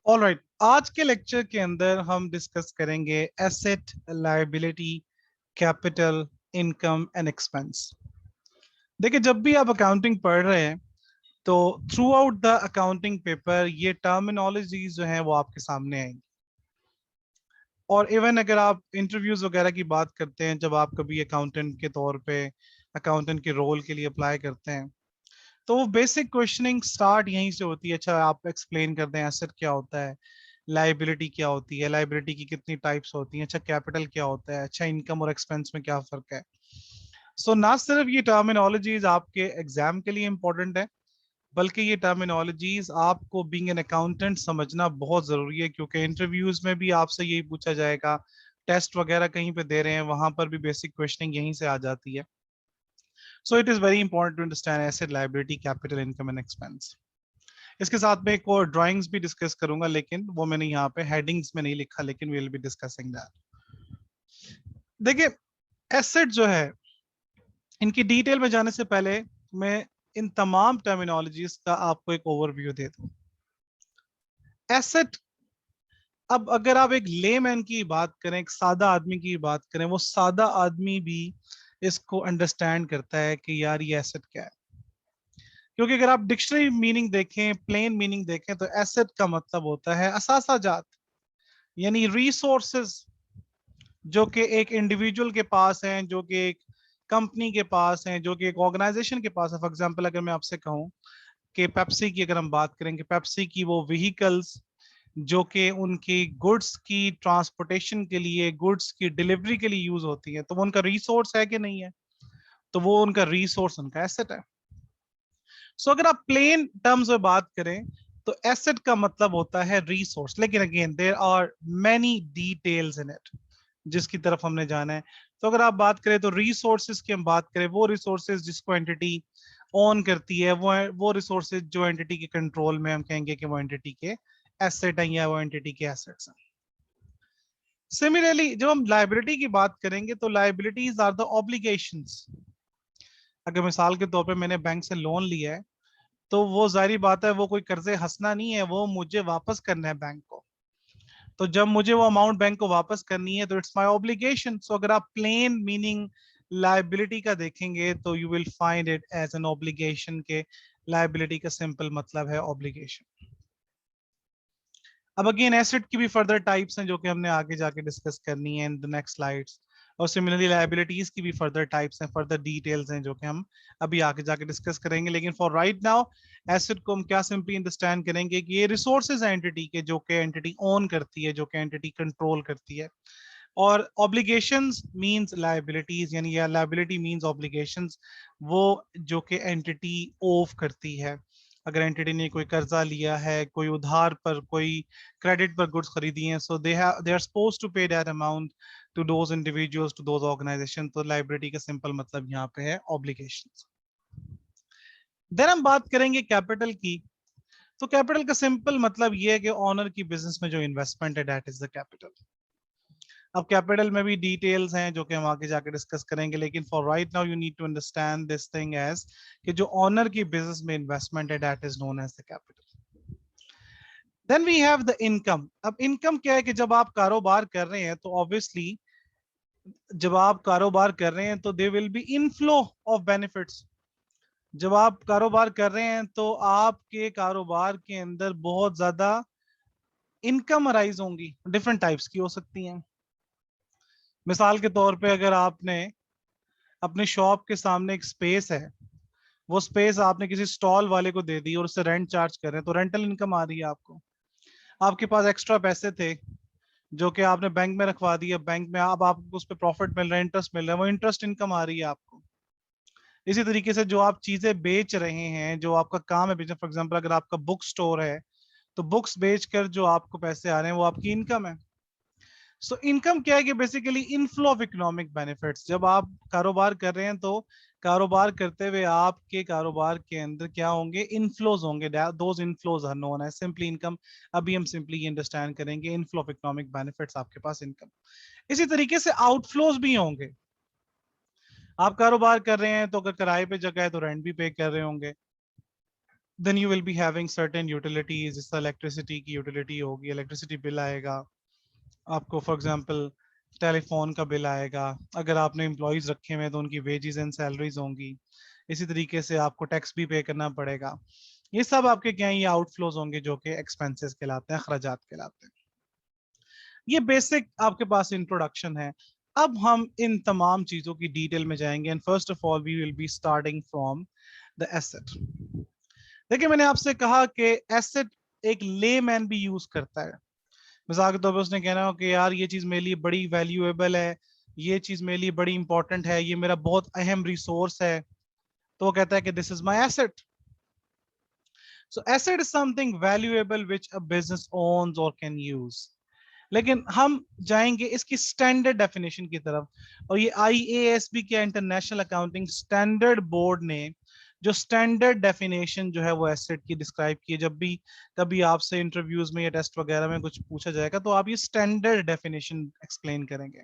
Alright, आज के lecture के अंदर हम डिस्कस करेंगे asset, liability, capital, income and expense. देखिए, जब भी आप अकाउंटिंग पढ़ रहे हैं तो through out the accounting paper ये टर्मिनोलॉजीज जो हैं वो आपके सामने आएंगी। और इवन अगर आप इंटरव्यूज वगैरह की बात करते हैं, जब आप कभी अकाउंटेंट के तौर पे अकाउंटेंट के रोल के लिए अप्लाई करते हैं, तो वो बेसिक क्वेश्चनिंग स्टार्ट यहीं से होती है। अच्छा, आप एक्सप्लेन कर दें एसेट क्या होता है, लाइबिलिटी क्या होती है, लाइबिलिटी की कितनी टाइप्स होती हैं, अच्छा कैपिटल क्या होता है, अच्छा इनकम और एक्सपेंस में क्या फर्क है। सो ना सिर्फ ये टर्मिनोलॉजीज आपके एग्जाम के लिए इंपॉर्टेंट है, बल्कि ये टर्मिनोलॉजीज आपको बीइंग एन अकाउंटेंट समझना बहुत जरूरी है, क्योंकि इंटरव्यूज में भी आपसे यही पूछा जाएगा, टेस्ट वगैरह कहीं पे दे रहे हैं वहां पर भी बेसिक क्वेश्चनिंग यहीं से आ जाती है। So it is very important to understand asset, liability, capital, income and expense. इसके साथ में एक और ड्राइंग्स भी डिस्कस करूंगा, लेकिन वो मैंने यहाँ पे हेडिंग्स में नहीं लिखा, लेकिन we will be discussing that. देखिए, एसेट जो है, इनकी डिटेल में जाने से पहले मैं इन तमाम टर्मिनोलॉजीज का आपको एक ओवरव्यू दे दूं। एसेट, अब अगर आप एक लेमैन की बात करें, एक सादा आदमी की बात करें, वो सादा आदमी भी इसको अंडरस्टैंड करता है कि यार ये एसेट क्या है। क्योंकि अगर आप डिक्शनरी मीनिंग देखें, प्लेन मीनिंग देखें, तो एसेट का मतलब होता है असासा जात, यानी रिसोर्सेज जो कि एक इंडिविजुअल के पास हैं, जो कि एक कंपनी के पास हैं, जो कि एक ऑर्गेनाइजेशन के पास है। फॉर एग्जांपल, अगर मैं आपसे कहूं कि पेप्सी की अगर हम बात करेंगे, पेप्सी की वो व्हीकल्स जो कि उनकी गुड्स की ट्रांसपोर्टेशन के लिए, गुड्स की डिलीवरी के लिए यूज होती है, तो वो उनका रिसोर्स है कि नहीं है? तो वो उनका रिसोर्स, उनका एसेट है। सो अगर आप प्लेन टर्म्स में बात करें तो एसेट का मतलब होता है रिसोर्स, लेकिन again there are many details in it जिसकी तरफ हमने जाना है। तो अगर आप बात करें तो रिसोर्सेज की हम बात करें, वो रिसोर्सेज जिसको एंटिटी ओन करती है, वो रिसोर्सेज जो एंटिटी के कंट्रोल में, हम कहेंगे कि वो एंटिटी के एसेट हैं या वो एंटिटी के एसेट्स हैं। सिमिलरली जब हम लायबिलिटी की बात करेंगे तो लायबिलिटीज आर द ऑब्लिगेशंस। अगर मिसाल के तौर पे मैंने बैंक से लोन लिया है, तो वो जाहिर बात है वो कोई कर्जे हंसना नहीं है, वो मुझे वापस करना है बैंक को। तो जब मुझे वो अमाउंट बैंक को वापस करनी है तो इट्स माय ऑब्लिगेशन। सो अगर आप प्लेन मीनिंग लायबिलिटी का देखेंगे तो you will find it as an obligation के लायबिलिटी का सिंपल मतलब है ऑब्लिगेशन। अब अगेन एसेट की भी फर्दर टाइप्स हैं जो कि हमने आगे जाके डिस्कस करनी है इन द नेक्स्ट स्लाइड्स। और सिमिलरली लायबिलिटीज की भी फर्दर टाइप्स हैं, फर्दर डिटेल्स हैं जो कि हम अभी आगे जाके डिस्कस करेंगे। लेकिन फॉर राइट नाउ एसेट को हम क्या सिंपली अंडरस्टैंड करेंगे कि ये रिसोर्सेज हैं एंटिटी के, जो कि एंटिटी ओन करती है, जो कि एंटिटी कंट्रोल करती है। और ऑब्लिगेशंस मींस लायबिलिटीज, यानी या लायबिलिटी मींस ऑब्लिगेशंस, वो जो कि एंटिटी ओव करती है। अगर एंटिटी ने कोई कर्जा लिया है, कोई उधार पर, कोई क्रेडिट पर गुड्स खरीदी हैं, so they are suppose to pay that amount to those individuals, to those organization. तो लायबिलिटी का सिंपल मतलब यहाँ पे है ऑब्लिगेशंस। देन हम बात करेंगे कैपिटल की। तो कैपिटल का सिंपल मतलब ये है कि ऑनर की बिजनेस में जो इन्वेस्टमेंट है, दैट इज द कैपिटल। अब कैपिटल में भी डिटेल्स हैं जो कि हम आगे जाके डिस्कस करेंगे, लेकिन for right now you need to understand this thing as कि जो ऑनर की बिजनेस में इन्वेस्टमेंट है, that is known as the capital. Then we have the income. अब इनकम क्या है कि जब आप कारोबार कर रहे हैं तो ऑब्वियसली जब आप कारोबार कर रहे हैं तो they will be inflow of benefits. जब आप कारोबार कर रहे हैं तो आपके कारोबार के अंदर बहुत ज्यादा इनकम अराइज होंगी, डिफरेंट टाइप्स की हो सकती हैं। मिसाल के तौर पे अगर आपने अपने शॉप के सामने एक स्पेस है, वो स्पेस आपने किसी स्टॉल वाले को दे दी और उससे रेंट चार्ज कर रहे हैं, तो रेंटल इनकम आ रही है आपको। आपके पास एक्स्ट्रा पैसे थे जो कि आपने बैंक में रखवा दिया, बैंक में अब आपको उस पर प्रॉफिट मिल रहा है, इंटरेस्ट मिल रहा है, वो इंटरेस्ट इनकम आ रही है आपको। इसी तरीके से जो आप चीजें बेच रहे हैं, जो आपका काम है बिजनेस, फॉर एग्जाम्पल अगर आपका बुक स्टोर है, तो बुक्स बेचकर जो आपको पैसे आ रहे हैं वो आपकी इनकम है। सो इनकम क्या है कि basically inflow of economic benefits. जब आप कारोबार कर रहे हैं तो कारोबार करते हुए आपके कारोबार के अंदर क्या होंगे, इनफ्लोज होंगे, those inflows are known as simply income. अभी हम सिंपली ये अंडरस्टैंड करेंगे इनफ्लो ऑफ इकोनॉमिक बेनिफिट्स, आपके पास इनकम। इसी तरीके से आउटफ्लोज भी होंगे। आप कारोबार कर रहे हैं तो अगर किराए पे जगह है तो रेंट भी पे कर रहे होंगे। Then you will be having certain utilities, जिस तरह इलेक्ट्रिसिटी की यूटिलिटी होगी, इलेक्ट्रिसिटी बिल आएगा आपको, फॉर एग्जांपल टेलीफोन का बिल आएगा, अगर आपने एम्प्लॉयज रखे हुए हैं तो उनकी वेजेस एंड सैलरीज होंगी, इसी तरीके से आपको टैक्स भी पे करना पड़ेगा। ये सब आपके क्या है, ये आउटफ्लोज होंगे जो कि एक्सपेंसेस कहलाते हैं, अखराजात कहलाते हैं। ये बेसिक आपके पास इंट्रोडक्शन है। अब हम इन तमाम चीजों की डिटेल में जाएंगे and first of all we will be starting from the asset. देखिए मैंने आपसे कहा कि एसेट एक लेमैन भी यूज करता है। मिसाल के तौर पर उसने कहना हो कि यार ये चीज मेरे लिए बड़ी वैल्यूएबल है, ये चीज मेरे लिए बड़ी इंपॉर्टेंट है, ये मेरा बहुत अहम रिसोर्स है, तो वो कहता है कि this is my asset. So asset is something valuable which a business owns और कैन यूज। लेकिन हम जाएंगे इसकी स्टैंडर्ड डेफिनेशन की तरफ, और ये IASB के इंटरनेशनल अकाउंटिंग स्टैंडर्ड बोर्ड ने जो स्टैंडर्ड डेफिनेशन जो है वो एसेट की डिस्क्राइब की है। जब भी कभी आपसे इंटरव्यूज में या टेस्ट वगैरह में कुछ पूछा जाएगा तो आप ये स्टैंडर्ड डेफिनेशन एक्सप्लेन करेंगे,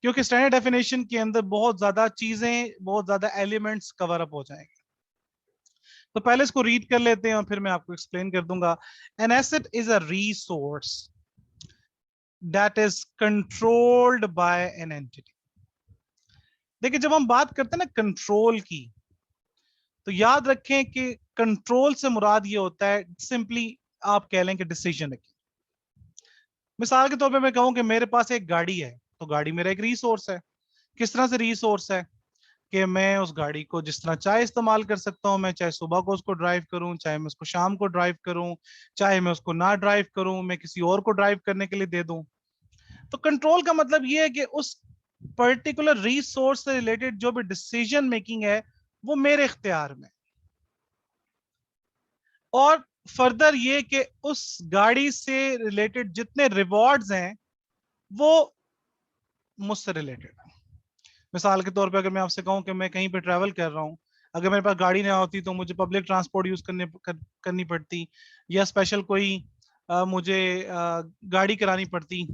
क्योंकि स्टैंडर्ड डेफिनेशन के अंदर बहुत ज्यादा चीजें, बहुत ज्यादा एलिमेंट्स कवर अप हो जाएंगे। तो पहले इसको रीड कर लेते हैं और फिर मैं आपको एक्सप्लेन कर दूंगा। An asset is a resource that is controlled by an entity। देखिए जब हम बात करते हैं ना कंट्रोल की, तो याद रखें कि कंट्रोल से मुराद ये होता है सिंपली आप कह लें कि डिसीजन मेकिंग। मिसाल के तौर पे मैं कहूं कि मेरे पास एक गाड़ी है, तो गाड़ी मेरा एक रिसोर्स है। किस तरह से रिसोर्स है कि मैं उस गाड़ी को जिस तरह चाहे इस्तेमाल कर सकता हूं। मैं चाहे सुबह को उसको ड्राइव करूं, चाहे मैं उसको शाम को ड्राइव करूं, चाहे मैं उसको ना ड्राइव करूं, मैं किसी और को ड्राइव करने के लिए दे दूं। तो कंट्रोल का मतलब यह है कि उस पर्टिकुलर रिसोर्स से रिलेटेड जो भी डिसीजन मेकिंग है वो मेरे इख्तियार में, और फर्दर ये कि उस गाड़ी से रिलेटेड जितने रिवॉर्ड्स हैं वो मुझसे रिलेटेड है। मिसाल के तौर पे अगर मैं आपसे कहूं कि मैं कहीं पे ट्रैवल कर रहा हूं, अगर मेरे पास गाड़ी ना होती तो मुझे पब्लिक ट्रांसपोर्ट यूज करनी पड़ती, या स्पेशल कोई मुझे गाड़ी करानी पड़ती,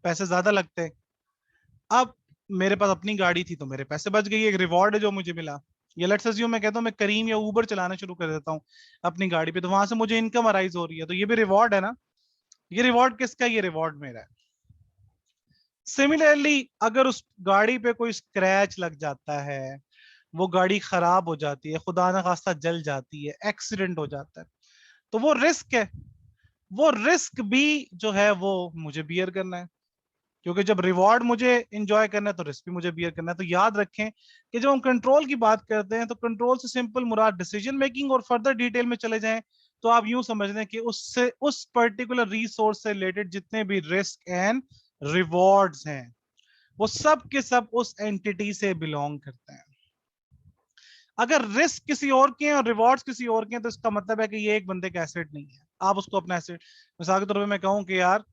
पैसे ज्यादा लगते। अब मेरे पास अपनी गाड़ी थी तो मेरे पैसे बच गई, एक रिवॉर्ड है जो मुझे मिला। ये लेट्स अज्यूम मैं कहता हूँ मैं करीम या उबर चलाना शुरू कर देता हूँ अपनी गाड़ी पे, तो वहां से मुझे इनकम अराइज हो रही है, तो ये भी रिवॉर्ड है ना। ये रिवॉर्ड किसका, ये रिवॉर्ड मेरा है। सिमिलरली अगर उस गाड़ी पे कोई स्क्रैच लग जाता है, वो गाड़ी खराब हो जाती है, खुदा ना खास्ता जल जाती है, एक्सीडेंट हो जाता है, तो वो रिस्क है। वो रिस्क भी जो है वो मुझे बियर करना है, क्योंकि जब रिवॉर्ड मुझे इंजॉय करना है तो रिस्क भी मुझे बियर करना है। तो याद रखें कि जब हम कंट्रोल की बात करते हैं तो कंट्रोल से सिंपल मुराद डिसीजन मेकिंग, और फर्दर डिटेल में चले जाएं तो आप यूं समझ लें कि उससे उस पर्टिकुलर रिसोर्स से रिलेटेड जितने भी रिस्क एंड रिवॉर्ड्स हैं वो सब के सब उस एंटिटी से बिलोंग करते हैं। अगर रिस्क किसी और के हैं और रिवॉर्ड्स किसी और के हैं तो इसका मतलब है कि ये एक बंदे का एसेट नहीं है, आप उसको अपना एसेट। मिसाल के तौर पर मैं कहूं कि यार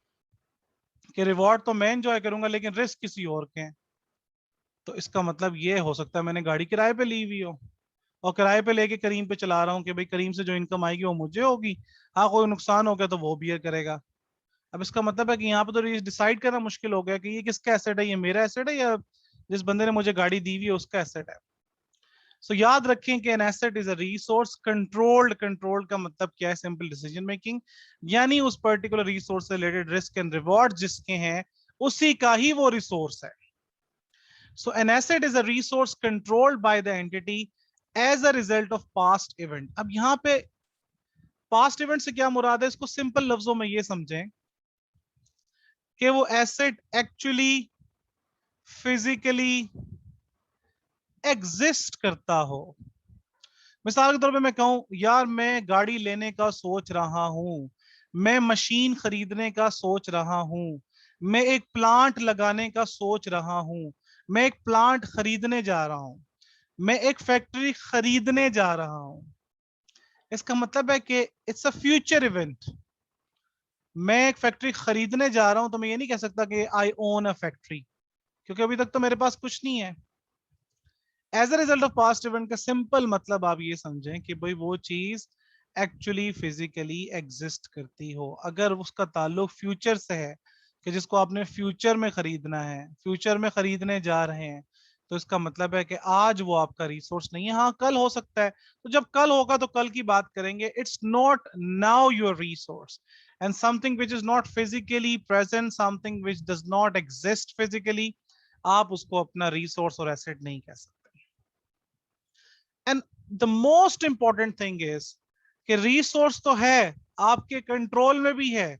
कि रिवॉर्ड तो मैं एंजॉय करूंगा लेकिन रिस्क किसी और के हैं, तो इसका मतलब ये हो सकता है मैंने गाड़ी किराए पे ली हुई हो और किराए पे लेके करीम पे चला रहा हूँ कि भाई करीम से जो इनकम आएगी वो मुझे होगी, हाँ कोई नुकसान हो गया तो वो बियर करेगा। अब इसका मतलब है कि यहाँ पे तो डिसाइड करना मुश्किल हो गया कि ये किसका एसेट है, ये मेरा एसेट है या जिस बंदे ने मुझे गाड़ी दी हुई है उसका एसेट है। सो याद रखें कि an asset is a resource controlled. Controlled का मतलब क्या है, सिंपल डिसीजन मेकिंग, यानी उस पर्टिकुलर रिसोर्स से रिलेटेड रिस्क एंड रिवॉर्ड जिसके हैं उसी का ही वो रिसोर्स है। So an asset is a resource controlled by the entity as a result of past event। अब यहां पे past event से क्या मुराद है, इसको सिंपल लफ्जों में ये समझें कि वो एसेट एक्चुअली फिजिकली एग्जिस्ट करता हो। मिसाल के तौर पे मैं कहूं यार मैं गाड़ी लेने का सोच रहा हूं, मैं मशीन खरीदने का सोच रहा हूं, मैं एक प्लांट लगाने का सोच रहा हूं, मैं एक प्लांट खरीदने जा रहा हूं, मैं एक फैक्ट्री खरीदने जा रहा हूं। इसका मतलब है कि इट्स अ फ्यूचर इवेंट। मैं एक फैक्ट्री खरीदने जा रहा हूं तो मैं ये नहीं कह सकता कि आई ओन अ फैक्ट्री, क्योंकि अभी तक तो मेरे पास कुछ नहीं है। As a result of past event का सिंपल मतलब आप ये समझें कि भाई वो चीज एक्चुअली फिजिकली एग्जिस्ट करती हो। अगर उसका ताल्लुक फ्यूचर से है कि जिसको आपने फ्यूचर में खरीदना है, फ्यूचर में खरीदने जा रहे हैं, तो इसका मतलब है कि आज वो आपका रिसोर्स नहीं है, हाँ कल हो सकता है। तो जब कल होगा तो कल की बात करेंगे। It's not now your resource, and something which is not physically present, something which does not exist physically, आप उसको अपना रिसोर्स और एसेट नहीं कह सकते। And the most important thing is कि रिसोर्स तो है, आपके कंट्रोल में भी है,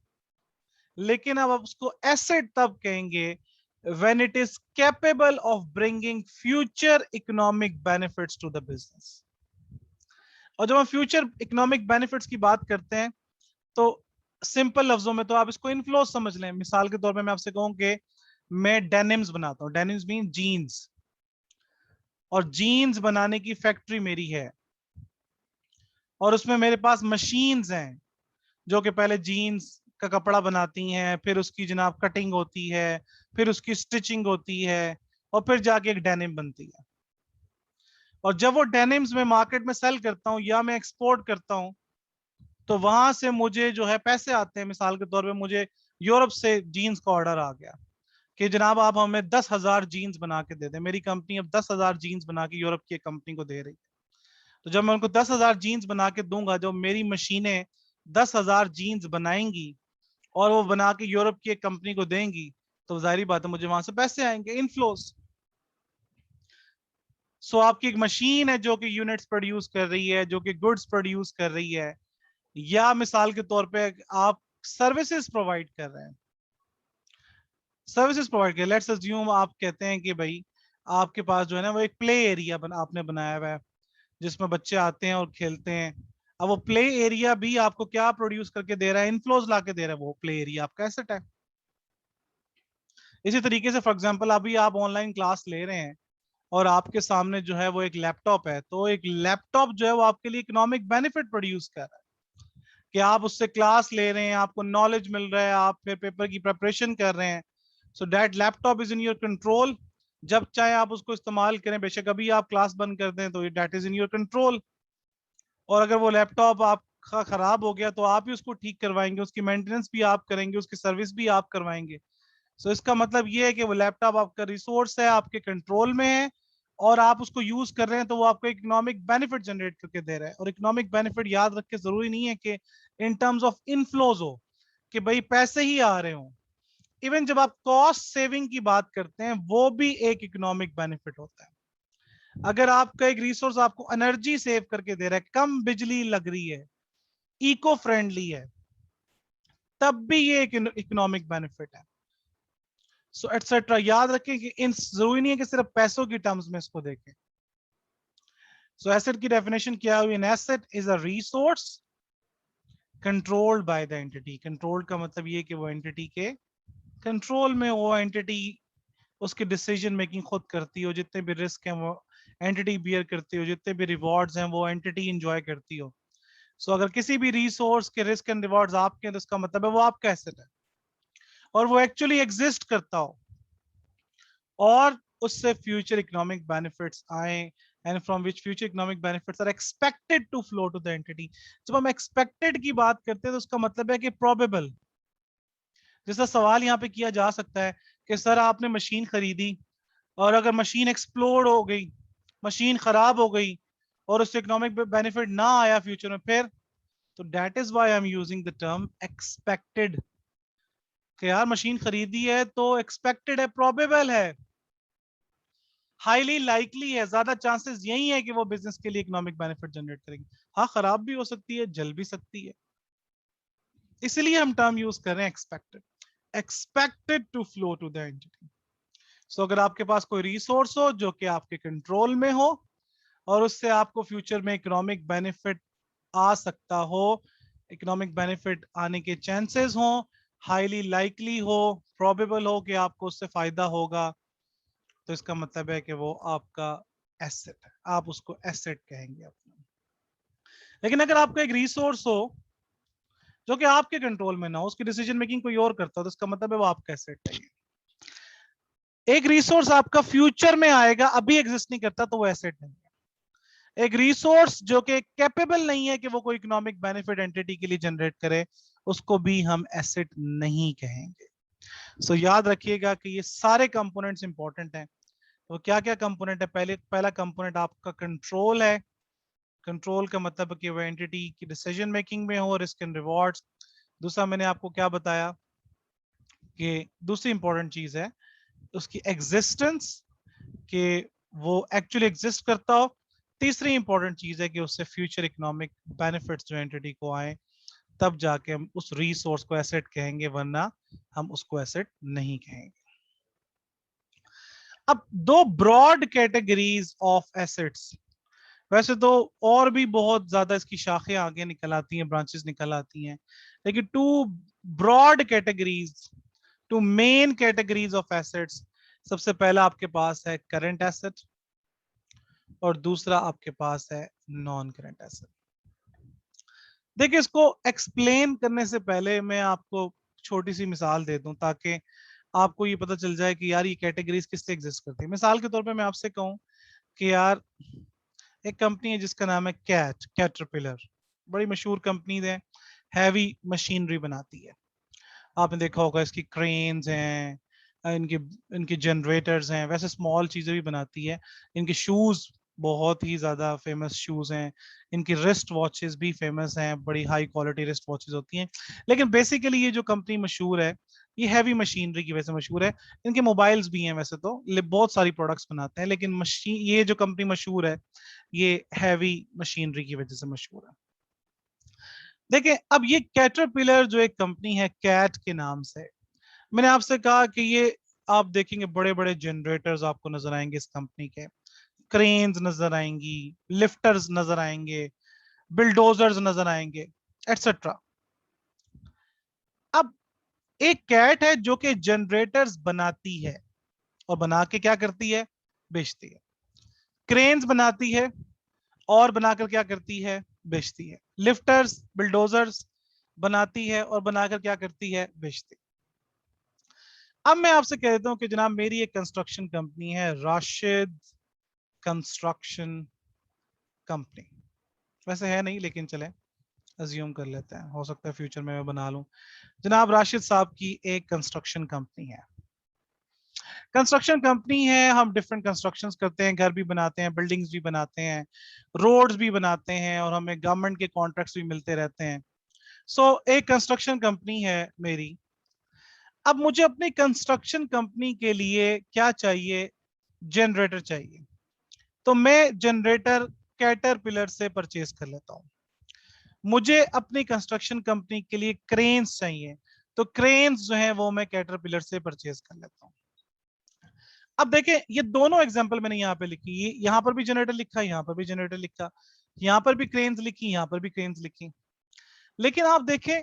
लेकिन अब आप उसको एसेट तब कहेंगे when it is capable of bringing future economic benefits to the business। और जब हम फ्यूचर इकोनॉमिक बेनिफिट्स की बात करते हैं तो सिंपल लफ्जों में तो आप इसको इनफ्लो समझ लें। मिसाल के तौर पे मैं आपसे कहूं कि मैं डेनिम्स बनाता हूं, डेनिम्स मीन जीन्स, और जीन्स बनाने की फैक्ट्री मेरी है, और उसमें मेरे पास मशीन्स हैं जो कि पहले जीन्स का कपड़ा बनाती हैं, फिर उसकी जनाब कटिंग होती है, फिर उसकी स्टिचिंग होती है, और फिर जाके एक डेनिम बनती है। और जब वो डेनिम्स में मार्केट में सेल करता हूं या मैं एक्सपोर्ट करता हूं, तो वहां से मुझे जो है पैसे आते हैं। मिसाल के तौर पे मुझे यूरोप से जीन्स का ऑर्डर आ गया कि जनाब आप हमें 10,000 जीन्स बना के दे दें। मेरी कंपनी अब 10,000 जीन्स बना के यूरोप की कंपनी को दे रही है। तो जब मैं उनको 10,000 जीन्स बना के दूंगा, जो मेरी मशीनें 10,000 जीन्स बनाएंगी और वो बना के यूरोप की एक कंपनी को देंगी, तो जाहिर बात है मुझे वहां से पैसे आएंगे, इनफ्लोस। सो आपकी एक मशीन है जो कि यूनिट्स प्रोड्यूस कर रही है, जो कि गुड्स प्रोड्यूस कर रही है, या मिसाल के तौर पे आप सर्विसेज प्रोवाइड कर रहे हैं, सर्विसेज प्रोवाइड कर, लेट्स अज्यूम आप कहते हैं कि भाई आपके पास जो है ना वो एक प्ले एरिया आपने बनाया हुआ है जिसमें बच्चे आते हैं और खेलते हैं। अब वो प्ले एरिया भी आपको क्या प्रोड्यूस करके दे रहा है, इनफ्लोज ला के दे रहा है, वो प्ले एरिया आपका एसेट है। इसी तरीके से फॉर एग्जांपल अभी आप ऑनलाइन क्लास ले रहे हैं और आपके सामने जो है वो एक लैपटॉप है, तो एक लैपटॉप जो है वो आपके लिए इकोनॉमिक बेनिफिट प्रोड्यूस कर रहा है कि आप उससे क्लास ले रहे हैं, आपको नॉलेज मिल रहा है, आप फिर पेपर की प्रिपरेशन कर रहे हैं। So that laptop is in your control, जब चाहे आप उसको इस्तेमाल करें, बेशक अभी आप क्लास बंद कर दें तो that is in your control. और अगर वो लैपटॉप आपका खराब हो गया तो आप ही उसको ठीक करवाएंगे, उसकी मेंटेनेंस भी आप करेंगे, उसकी सर्विस भी आप करवाएंगे। सो इसका मतलब ये है कि वो लैपटॉप आपका रिसोर्स है, आपके कंट्रोल में है, और आप उसको यूज कर रहे हैं तो वो आपको इकोनॉमिक बेनिफिट जनरेट करके दे रहा है। और इकोनॉमिक बेनिफिट याद रख के जरूरी नहीं है कि इन टर्म्स ऑफ इनफ्लोज हो, कि भाई पैसे ही आ रहे हो। इवन जब आप कॉस्ट सेविंग की बात करते हैं वो भी एक इकोनॉमिक बेनिफिट होता है। अगर आपका एक रिसोर्स आपको एनर्जी सेव करके दे रहा है, कम बिजली लग रही है, इको फ्रेंडली है, तब भी ये एक इकोनॉमिक बेनिफिट है। सो एटसेट्रा याद रखें कि इन जरूरी नहीं है कि सिर्फ पैसों की टर्म्स में इसको देखें। सो एसेट की डेफिनेशन क्या हुई? An asset is a resource controlled by the entity. Controlled का मतलब ये कि वो एंटिटी के कंट्रोल में, वो एंटिटी उसकी डिसीजन मेकिंग खुद करती हो, जितने भी रिस्क हैं वो एंटिटी बियर करती हो, जितने भी रिवॉर्ड्स हैं वो एंटिटी एंजॉय करती हो। सो अगर किसी भी रिसोर्स के रिस्क एंड रिवॉर्ड्स आपके हैं तो इसका मतलब है वो आपका एसेट है और वो एक्चुअली एग्जिस्ट करता हो, और उससे फ्यूचर इकोनॉमिक बेनिफिट्स आए, and from which future economic benefits are expected to flow to the entity. जब हम एक्सपेक्टेड की बात करते हैं तो उसका मतलब है कि प्रोबेबल। जैसा सवाल यहाँ पे किया जा सकता है कि सर आपने मशीन खरीदी और अगर मशीन एक्सप्लोड हो गई, मशीन खराब हो गई और उससे इकोनॉमिक बेनिफिट ना आया फ्यूचर में, फिर? तो that is why I am using the term expected, कि यार मशीन खरीदी है तो एक्सपेक्टेड है, प्रोबेबल है, हाईली लाइकली है, ज्यादा चांसेस यही है कि वो बिजनेस के लिए इकोनॉमिक बेनिफिट जनरेट करेगी। हाँ खराब भी हो सकती है, जल भी सकती है, इसलिए हम टर्म यूज कर रहे हैं expected, expected to flow to the entity. So अगर आपके पास कोई रिसोर्स हो जो कि आपके कंट्रोल में हो और उससे आपको फ्यूचर में इकोनॉमिक बेनिफिट आ सकता हो, इकोनॉमिक बेनिफिट आने के चांसेस हो, हाईली लाइकली हो, प्रोबेबल हो कि आपको उससे फायदा होगा, तो इसका मतलब है कि वो आपका एसेट है, आप उसको एसेट कहेंगे अपना। लेकिन अगर आपका एक रिसोर्स हो जो कि आपके कंट्रोल में ना हो, उसकी डिसीजन मेकिंग कोई और करता हो, तो इसका मतलब है वो आपका एसेट है। एक रिसोर्स आपका फ्यूचर में आएगा, अभी एग्जिस्ट नहीं करता, तो वो एसेट नहीं है। एक रिसोर्स जो कि कैपेबल नहीं है कि वो कोई इकोनॉमिक बेनिफिट एंटिटी के लिए जनरेट करे, उसको भी हम एसेट नहीं कहेंगे। सो याद रखिएगा कि ये सारे कंपोनेंट्स इंपॉर्टेंट हैं। वो क्या क्या कंपोनेंट है? पहला कंपोनेंट आपका कंट्रोल है। कंट्रोल का मतलब कि वो एंटिटी की डिसीजन मेकिंग में हो, रिस्क एंड रिवॉर्ड्स। दूसरा मैंने आपको क्या बताया कि दूसरी इंपॉर्टेंट चीज है उसकी एग्जिस्टेंस, कि वो एक्चुअली एग्जिस्ट करता हो। तीसरी इंपॉर्टेंट चीज है कि उससे फ्यूचर इकोनॉमिक बेनिफिट्स जो एंटिटी को आए, तब जाके हम उस रिसोर्स को एसेट कहेंगे, वरना हम उसको एसेट नहीं कहेंगे। अब दो ब्रॉड कैटेगरीज ऑफ एसेट्स, वैसे तो और भी बहुत ज्यादा इसकी शाखें आगे निकल आती हैं, ब्रांचेस निकल आती हैं, लेकिन two broad categories, two main categories of assets. सबसे पहला आपके पास है करंट एसेट और दूसरा आपके पास है नॉन करंट एसेट। देखिए, इसको एक्सप्लेन करने से पहले मैं आपको छोटी सी मिसाल दे दूं ताकि आपको ये पता चल जाए कि यार ये कैटेगरीज किस लिए एग्जिस्ट करती है। मिसाल के तौर पे मैं आपसे कहूं कि यार एक कंपनी है जिसका नाम है कैटरपिलर, बड़ी मशहूर कंपनी है, हैवी मशीनरी बनाती है। आपने देखा होगा इसकी क्रेन्स हैं, इनके इनके जनरेटर्स हैं, वैसे स्मॉल चीजें भी बनाती है। इनके शूज बहुत ही ज्यादा फेमस शूज हैं, इनकी रिस्ट वॉचेस भी फेमस हैं, बड़ी हाई क्वालिटी रिस्ट वॉचेस होती हैं। लेकिन बेसिकली ये जो कंपनी मशहूर है, ये हैवी मशीनरी की वजह से मशहूर है। इनके मोबाइल्स भी हैं वैसे तो, बहुत सारी प्रोडक्ट्स बनाते हैं, लेकिन मशीन, ये जो कंपनी मशहूर है ये हैवी मशीनरी की वजह से मशहूर है। देखिए, अब ये कैटरपिलर जो एक कंपनी है कैट के नाम से, मैंने आपसे कहा कि ये आप देखेंगे बड़े बड़े जनरेटर्स आपको नजर आएंगे इस कंपनी के, क्रेन्स नजर आएंगी, लिफ्टर्स नजर आएंगे, बिल्डोजर्स नजर आएंगे, एटसेट्रा। अब एक कैट है जो कि जनरेटर्स बनाती है और बना के क्या करती है, बेचती है। क्रेन्स बनाती है और बनाकर क्या करती है, बेचती है। लिफ्टर्स, बिल्डोजर्स बनाती है और बनाकर क्या करती है, बेचती है। अब मैं आपसे कह देता हूं कि जनाब मेरी एक कंस्ट्रक्शन कंपनी है, राशिद कंस्ट्रक्शन कंपनी। वैसे है नहीं, लेकिन चले अज्यूम कर लेते हैं, हो सकता है फ्यूचर में मैं बना लूं। जनाब राशिद साहब की एक कंस्ट्रक्शन कंपनी है। कंस्ट्रक्शन कंपनी है, हम डिफरेंट कंस्ट्रक्शंस करते हैं, घर भी बनाते हैं, बिल्डिंग्स भी बनाते हैं, रोड्स भी बनाते हैं, और हमें गवर्नमेंट के कॉन्ट्रैक्ट्स भी मिलते रहते हैं। एक कंस्ट्रक्शन कंपनी है मेरी। अब मुझे अपनी कंस्ट्रक्शन कंपनी के लिए क्या चाहिए, जनरेटर चाहिए। तो मैं जनरेटर कैटरपिलर से परचेज कर लेता हूं। मुझे अपनी कंस्ट्रक्शन कंपनी के लिए क्रेन्स चाहिए, तो क्रेन्स जो है वो मैं कैटरपिलर से परचेज कर लेता हूं। अब देखें, ये दोनों एग्जांपल मैंने यहाँ पे लिखी, यहां पर भी जनरेटर लिखा, यहां पर भी जनरेटर लिखा, यहां पर भी क्रेन्स लिखी, यहां पर भी क्रेन्स लिखी। लेकिन आप देखें,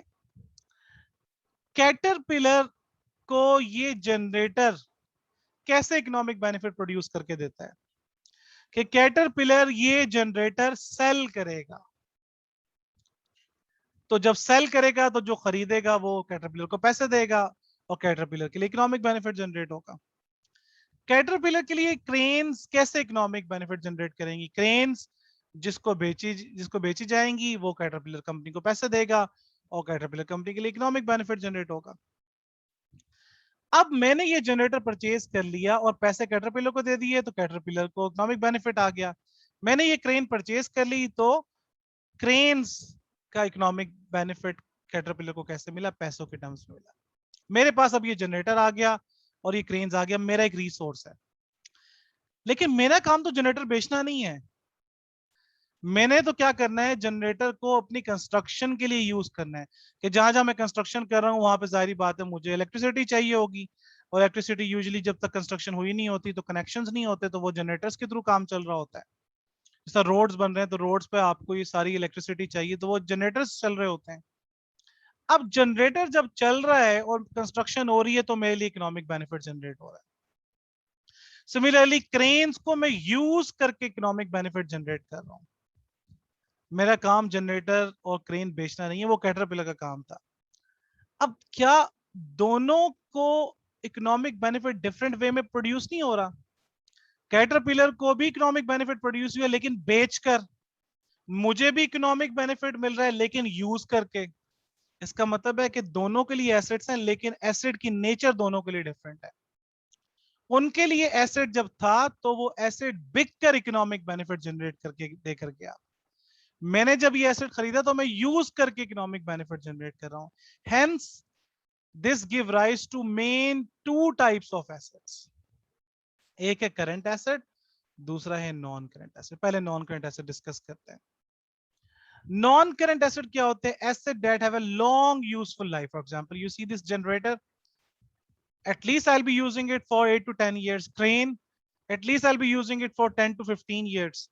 कैटरपिलर को ये जनरेटर कैसे इकोनॉमिक बेनिफिट प्रोड्यूस करके देता है कि कैटरपिलर ये जनरेटर सेल करेगा। तो जब सेल करेगा तो जो खरीदेगा वो कैटरपिलर को पैसे देगा और कैटरपिलर के लिए इकोनॉमिक बेनिफिट जनरेट होगा। कैटरपिलर के लिए क्रेन्स कैसे इकोनॉमिक बेनिफिट जनरेट करेंगी? क्रेन्स जिसको बेची जाएंगी वो कैटरपिलर कंपनी को पैसे देगा और कैटरपिलर कंपनी के लिए इकोनॉमिक बेनिफिट जनरेट होगा। अब मैंने ये जनरेटर परचेज कर लिया और पैसे कैटरपिलर को दे दिए, तो कैटरपिलर को इकोनॉमिक बेनिफिट आ गया। मैंने ये क्रेन परचेज कर ली, तो क्रेन्स का इकोनॉमिक बेनिफिट कैटरपिलर को कैसे मिला, पैसों के टर्म्स में मिला। मेरे पास अब ये जनरेटर आ गया और ये क्रेन्स आ गया, मेरा एक रिसोर्स है। लेकिन मेरा काम तो जनरेटर बेचना नहीं है। मैंने तो क्या करना है, जनरेटर को अपनी कंस्ट्रक्शन के लिए यूज करना है, कि जहां जहां मैं कंस्ट्रक्शन कर रहा हूं वहां पे जाहिर बात है मुझे इलेक्ट्रिसिटी चाहिए होगी, और इलेक्ट्रिसिटी यूजुअली जब तक कंस्ट्रक्शन हुई नहीं होती तो कनेक्शंस नहीं होते, तो वो जनरेटर्स के थ्रू काम चल रहा होता है। जैसा रोड्स बन रहे हैं तो रोड्स पे आपको ये सारी इलेक्ट्रिसिटी चाहिए, तो वो जनरेटर्स चल रहे होते हैं। अब जनरेटर जब चल रहा है और कंस्ट्रक्शन हो रही है तो मेरे लिए इकोनॉमिक बेनिफिट जनरेट हो रहा है। सिमिलरली क्रेन्स को मैं यूज करके इकोनॉमिक बेनिफिट जनरेट कर रहा हूं। मेरा काम जनरेटर और क्रेन बेचना नहीं है, वो कैटरपिलर का काम था। अब क्या दोनों को इकोनॉमिक बेनिफिट डिफरेंट वे में प्रोड्यूस नहीं हो रहा? कैटरपिलर को भी इकोनॉमिक बेनिफिट प्रोड्यूस हुआ, लेकिन बेचकर। मुझे भी इकोनॉमिक बेनिफिट मिल रहा है लेकिन यूज करके। इसका मतलब है कि दोनों के लिए एसेट्स हैं, लेकिन एसेट की नेचर दोनों के लिए डिफरेंट है। उनके लिए एसेट जब था तो वो एसेट बिक कर इकोनॉमिक बेनिफिट जनरेट करके दे कर गया। मैंने जब ये एसेट खरीदा तो मैं यूज करके इकोनॉमिक बेनिफिट जनरेट कर रहा हूं। Hence this give rise to main two types of assets. एक है करंट एसेट, दूसरा है नॉन करंट एसेट। पहले नॉन करंट एसेट डिस्कस करते हैं। नॉन करंट एसेट क्या होते हैं? Asset that have a long useful life. For example, you see this generator, at least I'll be using it for 8 to 10 years. Crane, at least I'll be using it for 10 to 15 years,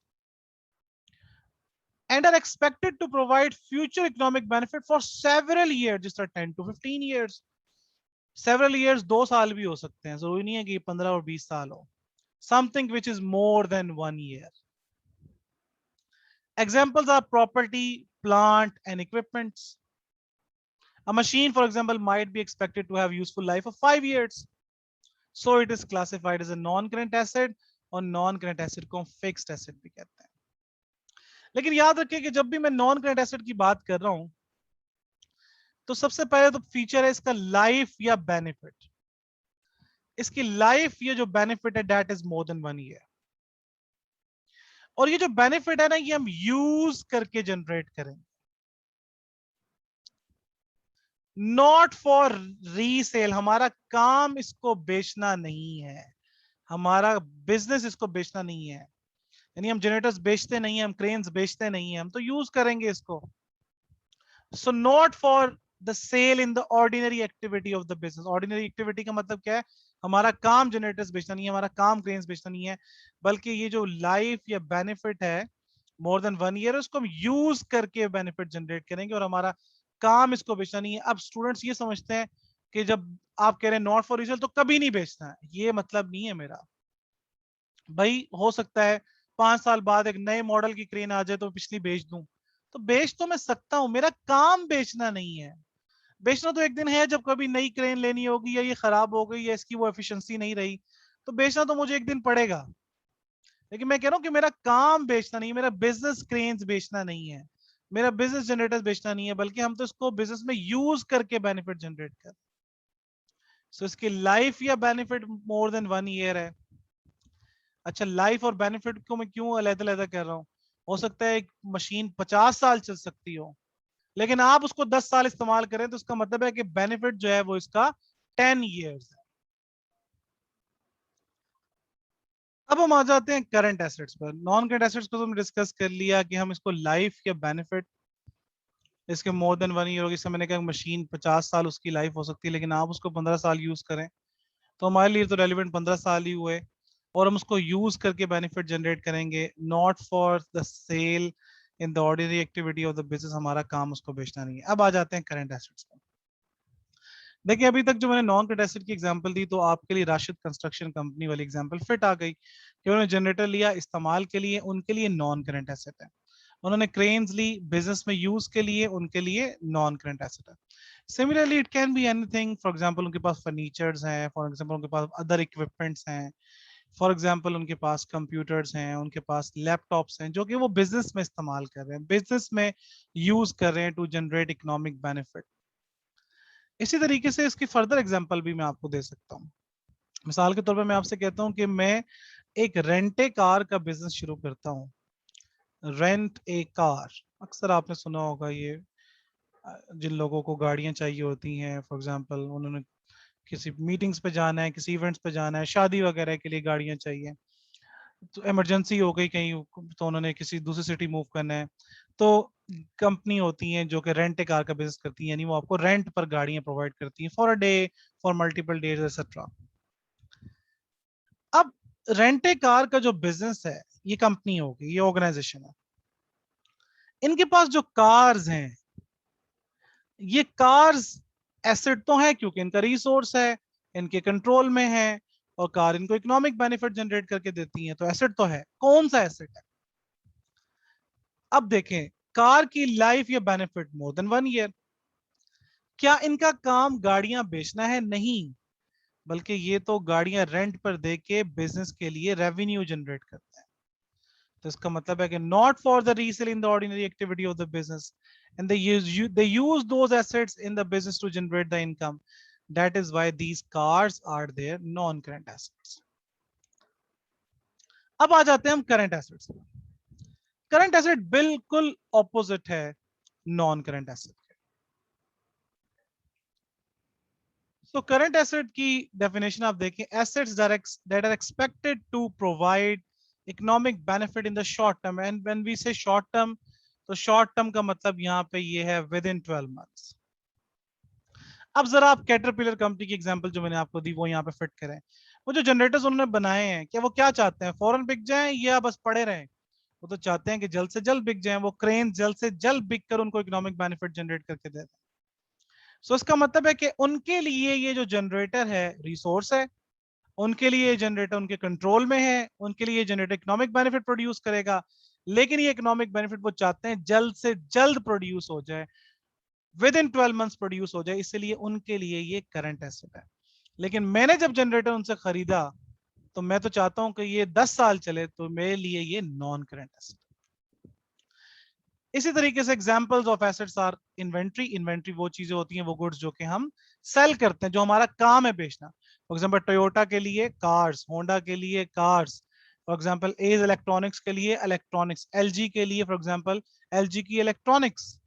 and are expected to provide future economic benefit for several years, just 10 to 15 years. Several years 2 साल भी हो सकते हैं, जरूरी नहीं है कि 15 और 20 साल हो। Something which is more than 1 year. Examples are property, plant, and equipments. A machine, for example, might be expected to have useful life of 5 years. So it is classified as a non-current asset, और non-current asset को fixed asset भी कहते हैं। लेकिन याद रखिए कि जब भी मैं non-current asset की बात कर रहा हूं तो सबसे पहले तो फीचर है इसका लाइफ या बेनिफिट। इसकी लाइफ, ये जो बेनिफिट है, that is more than 1 year। और ये जो बेनिफिट है ना, ये हम यूज करके जनरेट करेंगे, नॉट फॉर रीसेल। हमारा काम इसको बेचना नहीं है, हमारा बिजनेस इसको बेचना नहीं है। यानी हम जनरेटर्स बेचते नहीं है, हम क्रेन्स बेचते नहीं है, हम तो यूज करेंगे इसको। So not for the sale in the ordinary activity of the business. Ordinary activity का मतलब क्या है? हमारा काम जनरेटर्स बेचना नहीं है, हमारा काम क्रेन्स बेचना नहीं है, बल्कि ये जो लाइफ या बेनिफिट है मोर देन 1 year, उसको हम यूज करके बेनिफिट जनरेट करेंगे और हमारा काम इसको बेचना नहीं है। अब स्टूडेंट्स ये समझते हैं कि जब आप कह रहे हैं नॉट फॉर रीसेल तो कभी नहीं बेचना है, ये मतलब नहीं है मेरा। भाई हो सकता है 5 साल बाद एक नए मॉडल की क्रेन आ जाए तो पिछली बेच दूं, तो बेच तो मैं सकता हूं, मेरा काम बेचना नहीं है। बेचना तो एक दिन है जब कभी नई क्रेन लेनी होगी, या ये खराब हो गई, या इसकी वो एफिशिएंसी नहीं रही, तो बेचना तो मुझे एक दिन पड़ेगा। लेकिन मैं कह रहा हूं कि मेरा काम बेचना नहीं है, मेरा बिजनेस क्रेन्स बेचना नहीं है, मेरा बिजनेस जनरेटर्स बेचना नहीं है, बल्कि हम तो इसको बिजनेस में यूज करके बेनिफिट जनरेट कर। सो इसकी लाइफ या बेनिफिट मोर देन 1 year है। अच्छा, लाइफ और बेनिफिट को मैं क्यों अलग-अलग कर रहा हूँ? हो सकता है एक मशीन 50 साल चल सकती हो, लेकिन आप उसको 10 साल इस्तेमाल करें तो इसका मतलब है कि बेनिफिट जो है वो इसका 10 years है। अब हम आ जाते हैं करंट एसेट्स पर। नॉन करंट एसेट्स को तो हमने डिस्कस कर लिया कि हम इसको लाइफ या बेनिफिट, इसके मोर देन 1 year होगी। जैसे मैंने कहा मशीन 50 साल उसकी लाइफ हो सकती है, लेकिन आप उसको 15 साल यूज करें तो हमारे लिए तो रेलिवेंट 15 साल ही हुए, और हम उसको यूज करके बेनिफिट जनरेट करेंगे, not for the sale in the ordinary activity of the business. हमारा काम उसको बेचना नहीं है। अब आ जाते हैं करंट एसेट्स पर। देखिए, अभी तक जो मैंने नॉन करंट एसेट की एग्जांपल दी तो आपके लिए राशिद कंस्ट्रक्शन कंपनी वाली एग्जांपल फिट आ गई कि उन्होंने जनरेटर लिया इस्तेमाल के लिए, उनके लिए नॉन करंट एसेट है। उन्होंने क्रेन्स ली बिजनेस में यूज के लिए, उनके लिए नॉन करंट एसेट है। Similarly it can be anything. For example उनके पास फर्नीचर्स हैं, फॉर एग्जांपल उनके पास अदर इक्विपमेंट्स हैं, फॉर एग्जांपल उनके पास कंप्यूटर्स हैं, उनके पास लैपटॉप्स हैं, जो कि वो बिजनेस में इस्तेमाल कर रहे हैं, बिजनेस में यूज कर रहे हैं टू जनरेट इकोनॉमिक बेनिफिट। इसी तरीके से इसकी फर्दर एग्जांपल भी मैं आपको दे सकता हूँ। मिसाल के तौर पर मैं आपसे कहता हूँ कि मैं एक रेंटे कार का बिजनेस शुरू करता हूँ। रेंट ए कार, अक्सर आपने सुना होगा ये। जिन लोगों को गाड़ियां चाहिए होती हैं, फॉर एग्जांपल उन्होंने किसी मीटिंग्स पे जाना है, किसी इवेंट्स पे जाना है, शादी वगैरह के लिए गाड़ियां चाहिए, तो इमरजेंसी हो गई कहीं तो उन्होंने किसी दूसरी सिटी मूव करना है, तो कंपनी होती हैं जो कि रेंट ए कार का बिजनेस करती हैं, यानी वो आपको रेंट पर गाड़ियां प्रोवाइड करती हैं for a day, for multiple days etcetera. अब रेंट ए कार का जो बिजनेस है, ये कंपनी होगी, ये ऑर्गेनाइजेशन है, इनके पास जो कार्स हैं, ये कार्स एसेट तो है क्योंकि इनका रिसोर्स है, इनके कंट्रोल में है, और कार इनको इकोनॉमिक बेनिफिट जनरेट करके देती हैं, तो एसेट तो है। कौन सा एसेट है? अब देखें, कार की लाइफ या बेनिफिट मोर देन 1 year। क्या इनका काम गाड़ियां बेचना है? नहीं, बल्कि ये तो गाड़ियां रेंट पर देके बिजनेस के लिए रेवेन्यू जनरेट करते हैं। तो इसका मतलब है कि not for the resale in the ordinary activity of the business, and they use those assets in the business to generate the income. That is why these cars are their non current assets. अब आ जाते हैं हम current assets. Current asset बिल्कुल opposite है non current asset के। तो current asset की definition आप देखें, assets that are expected to provide economic benefit in the short term, and when we say short term, तो शॉर्ट टर्म का मतलब यहां पे ये है विद इन 12 मंथ्स। अब जरा आप कैटरपिलर कंपनी की एग्जांपल जो मैंने आपको दी वो यहाँ पे फिट करें। वो जो जनरेटर्स उन्होंने बनाए हैं, क्या वो क्या चाहते हैं, फौरन बिक जाएं या बस पड़े रहें? वो तो चाहते हैं कि जल्द से जल्द बिक जाएं, वो क्रेन जल्द से जल्द बिक कर उनको इकोनॉमिक बेनिफिट जनरेट करके दे दें। सो इसका मतलब है कि उनके लिए ये जो जनरेटर है रिसोर्स है, उनके लिए ये जनरेटर उनके कंट्रोल में है, उनके लिए ये जनरेटर इकोनॉमिक बेनिफिट प्रोड्यूस करेगा, लेकिन ये इकोनॉमिक बेनिफिट वो चाहते हैं जल्द से जल्द प्रोड्यूस हो जाए, विद इन 12 मंथ्स प्रोड्यूस हो जाए, इसलिए उनके लिए ये करंट एसेट है। लेकिन मैंने जब जनरेटर उनसे खरीदा तो मैं तो चाहता हूं कि ये 10 साल चले, तो मेरे लिए ये नॉन करंट एसेट। इसी तरीके से examples of assets are inventory. Inventory वो चीजें होती हैं, वो गुड्स जो कि हम सेल करते हैं, जो हमारा काम है बेचना। फॉर एग्जांपल टोयोटा के लिए कार्स, होंडा के लिए cars, for example as electronics के लिए इलेक्ट्रॉनिक्स, एलजी के लिए फॉर एग्जांपल एलजी की इलेक्ट्रॉनिक्स,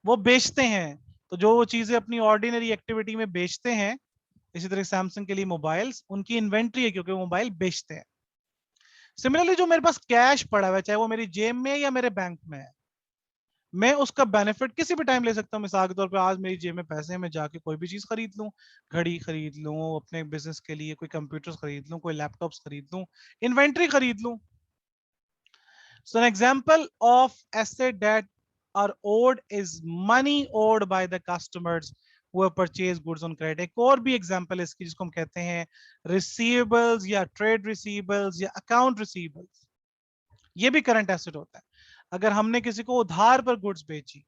वो बेचते हैं। तो जो वो चीजें अपनी ऑर्डिनरी एक्टिविटी में बेचते हैं, इसी तरह सैमसंग के लिए मोबाइल्स उनकी इन्वेंट्री है क्योंकि वो मोबाइल बेचते हैं। सिमिलरली जो मेरे पास कैश पड़ा हुआ है, चाहे वो मेरी जेब में या मेरे बैंक में है, मैं उसका बेनिफिट किसी भी टाइम ले सकता हूँ। मिसाल के तौर पे आज मेरी जेब में पैसे हैं, मैं जाके कोई भी चीज खरीद लूं, घड़ी खरीद लूं अपने बिजनेस के लिए, कोई कंप्यूटर्स खरीद लूं, कोई लैपटॉप्स खरीद लूं, इन्वेंट्री खरीद लूं। So an example of asset that are owed is money owed by the customers who have purchased goods on credit। एक और भी एग्जांपल है इसकी जिसको हम कहते हैं रिसीवेबल्स या ट्रेड रिसीवेबल्स या अकाउंट रिसीवेबल्स। ये भी करंट एसेट होता है। अगर हमने किसी को उधार पर गुड्स बेची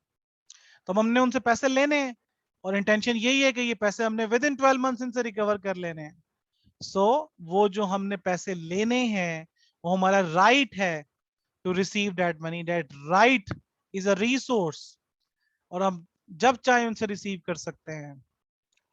तो हमने उनसे पैसे लेने हैं, और इंटेंशन यही है कि ये पैसे हमने विद इन 12 मंथ्स इनसे रिकवर कर लेने हैं। सो वो जो हमने पैसे लेने हैं वो हमारा राइट है to receive that money. That right is a resource, और हम जब चाहे उनसे रिसीव कर सकते हैं,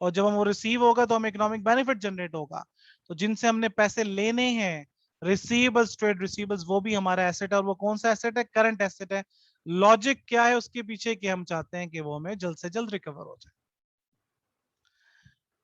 और जब हम वो रिसीव होगा तो हमें इकोनॉमिक बेनिफिट जनरेट होगा। तो जिनसे हमने पैसे लेने हैं, रिसीवेबल्स, ट्रेड रिसीवेबल्स, वो भी हमारा एसेट है, और वो कौन सा एसेट है, करंट एसेट है। लॉजिक क्या है उसके पीछे कि हम चाहते हैं कि वो हमें जल्द से जल्द रिकवर हो जाए।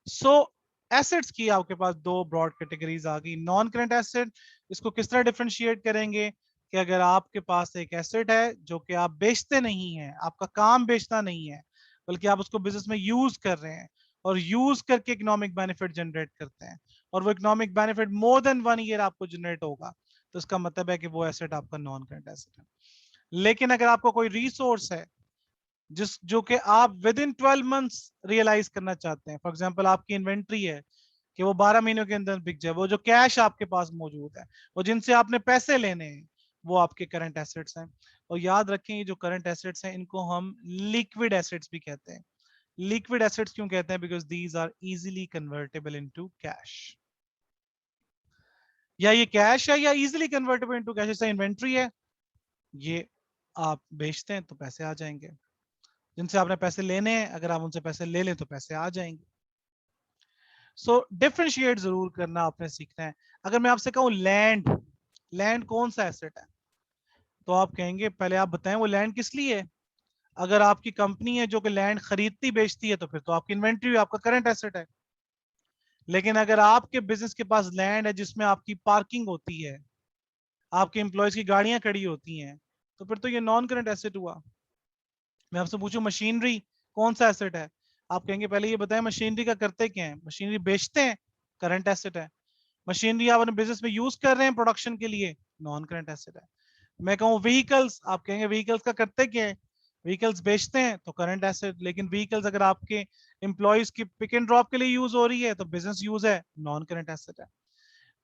सो एसेट्स की आपके पास दो ब्रॉड कैटेगरीज आ गई। नॉन करंट एसेट, इसको किस तरह डिफरेंशिएट करेंगे कि अगर आपके पास एक एसेट है जो कि आप बेचते नहीं है, आपका काम बेचना नहीं है, बल्कि आप उसको बिजनेस में यूज कर रहे हैं और यूज करके इकोनॉमिक बेनिफिट जनरेट करते हैं, और वो economic benefit more than 1 year आपको जनरेट होगा, तो इसका मतलब है कि वो एसेट आपका नॉन करंट एसेट है। लेकिन अगर आपको कोई रिसोर्स है जिस जो कि आप विद इन 12 मंथ्स रियलाइज करना चाहते हैं, फॉर एग्जांपल आपकी इन्वेंट्री है कि वो 12 महीनों के अंदर बिक जाए, वो जो कैश आपके पास मौजूद है, वो जिनसे आपने पैसे लेने हैं, वो आपके करंट एसेट्स हैं। और याद रखें ये जो करंट एसेट्स हैं इनको हम लिक्विड एसेट्स भी कहते हैं। लिक्विड एसेट्स क्यों कहते हैं? Because these are easily convertible into cash. या ये कैश है या इजीली कन्वर्टेबल इनटू कैश। जैसे इन्वेंट्री है, ये आप बेचते हैं तो पैसे आ जाएंगे, जिनसे आपने पैसे लेने हैं अगर आप उनसे पैसे ले लें तो पैसे आ जाएंगे। सो डिफरेंशिएट जरूर करना आपने सीखना है। अगर मैं आपसे कहूं लैंड, लैंड कौन सा एसेट है, तो आप कहेंगे पहले आप बताएं वो लैंड किस लिए है। अगर आपकी कंपनी है जो कि लैंड खरीदती बेचती है तो फिर तो आपकी इन्वेंट्री आपका करंट एसेट है। लेकिन अगर आपके बिजनेस के पास लैंड है जिसमें आपकी पार्किंग होती है, आपके एम्प्लॉयज की गाड़ियां खड़ी होती हैं, तो फिर तो ये नॉन करंट एसेट हुआ। मैं आपसे पूछूं मशीनरी कौन सा एसेट है, आप कहेंगे पहले ये बताएं मशीनरी का करते क्या है। मशीनरी बेचते हैं, करंट एसेट है। मशीनरी आप अपने बिजनेस में यूज कर रहे हैं प्रोडक्शन के लिए, नॉन करंट एसेट है। मैं कहूँ व्हीकल्स, आप कहेंगे व्हीकल्स का करते क्या है, व्हीकल्स बेचते हैं तो करंट एसेट। लेकिन व्हीकल्स अगर आपके एम्प्लॉयज की पिक एंड ड्रॉप के लिए यूज हो रही है तो बिजनेस यूज है, नॉन करंट एसेट है।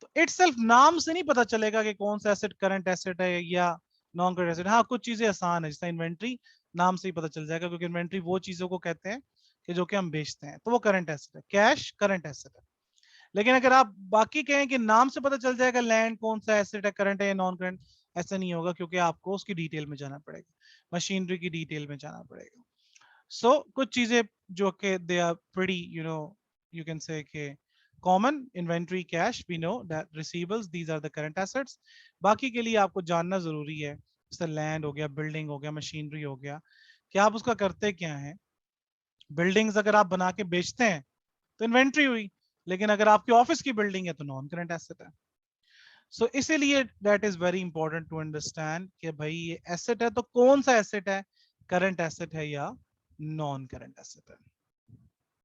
तो इटसेल्फ नाम से नहीं पता चलेगा कि कौन सा एसेट करंट एसेट है या नॉन करंट एसेट। हाँ कुछ चीजें आसान है, जैसे इन्वेंट्री नाम से ही पता चल जाएगा, क्योंकि इन्वेंट्री वो चीजों को कहते हैं कि जो कि हम बेचते हैं, तो वो करंट एसेट है। कैश करंट एसेट है। लेकिन अगर आप बाकी कहें कि नाम से पता चल जाएगा लैंड कौन सा एसेट है, करंट है या नॉन करंट, ऐसा नहीं होगा, क्योंकि आपको उसकी डिटेल में जाना पड़ेगा, मशीनरी की डिटेल में जाना पड़ेगा। सो कुछ चीजें जो कि they are pretty you know, you can say कि common inventory, cash, we know that receivables, these are the current assets. बाकी के लिए आपको जानना जरूरी है, जैसे लैंड हो गया, बिल्डिंग हो गया, मशीनरी हो गया, कि आप उसका करते क्या है। बिल्डिंग्स अगर आप बना के बेचते हैं तो इन्वेंट्री हुई, लेकिन अगर आपकी ऑफिस की बिल्डिंग है तो नॉन करंट एसेट है। सो इसीलिए that is very important to understand कि भाई ये एसेट है तो कौन सा एसेट है, करंट एसेट है या नॉन करंट एसेट है।